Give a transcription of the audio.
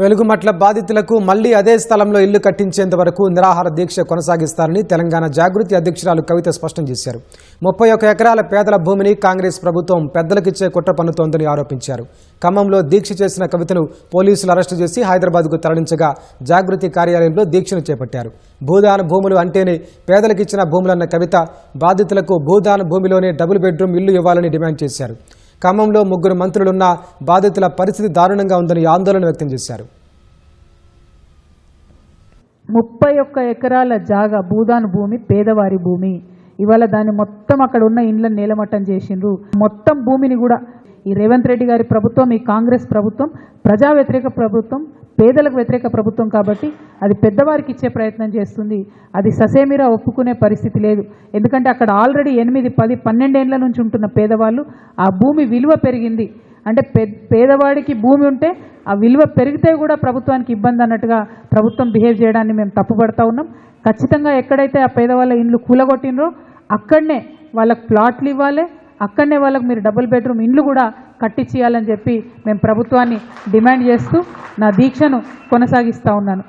వెలుగుమట్ల బాధితులకు మళ్లీ అదే స్థలంలో ఇల్లు కట్టించేంత వరకు నిరాహార దీక్ష కొనసాగిస్తారని తెలంగాణ జాగృతి అధ్యక్షురాలు కవిత స్పష్టం చేశారు. 31 ఎకరాల పేదల భూమిని కాంగ్రెస్ ప్రభుత్వం పెద్దలకిచ్చే కుట్ర పన్నుతోందని ఆరోపించారు. ఖమ్మంలో దీక్ష చేసిన కవితను పోలీసులు అరెస్టు చేసి హైదరాబాద్కు తరలించగా జాగృతి కార్యాలయంలో దీక్షను చేపట్టారు. భూదాన భూములు అంటేనే పేదలకిచ్చిన భూములన్న కవిత బాధితులకు భూదాన భూమిలోనే డబుల్ బెడ్రూమ్ ఇల్లు ఇవ్వాలని డిమాండ్ చేశారు. ఖమ్మంలో 3 మంత్రులున్న బాధితుల పరిస్థితి దారుణంగా ఉందని ఆందోళన వ్యక్తం చేశారు. 31 ఎకరాల జాగా భూదాన్ భూమి పేదవారి భూమి. ఇవాళ దాన్ని మొత్తం అక్కడ ఉన్న ఇండ్లను నేలమట్టం చేసిండ్రు. మొత్తం భూమిని కూడా ఈ రేవంత్ రెడ్డి గారి ప్రభుత్వం, ఈ కాంగ్రెస్ ప్రభుత్వం ప్రజా వ్యతిరేక ప్రభుత్వం, పేదలకు వ్యతిరేక ప్రభుత్వం కాబట్టి అది పెద్దవారికి ఇచ్చే ప్రయత్నం చేస్తుంది. అది ససేమిరా ఒప్పుకునే పరిస్థితి లేదు. ఎందుకంటే అక్కడ ఆల్రెడీ 8, 10, 12 ఏళ్ల నుంచి ఉంటున్న పేదవాళ్ళు ఆ భూమి విలువ పెరిగింది అంటే పేదవాడికి భూమి ఉంటే ఆ విలువ పెరిగితే కూడా ప్రభుత్వానికి ఇబ్బంది అన్నట్టుగా ప్రభుత్వం బిహేవ్ చేయడాన్ని మేము తప్పుపడతా ఉన్నాం. ఖచ్చితంగా ఎక్కడైతే ఆ పేదవాళ్ళ ఇండ్లు కూలగొట్టినరో అక్కడనే వాళ్ళకు ప్లాట్లు ఇవ్వాలి, అక్కడనే వాళ్ళకు మీరు డబుల్ బెడ్రూమ్ ఇండ్లు కూడా కట్టించేయాలని చెప్పి మేము ప్రభుత్వాన్ని డిమాండ్ చేస్తూ నా దీక్షను కొనసాగిస్తూ ఉన్నాను.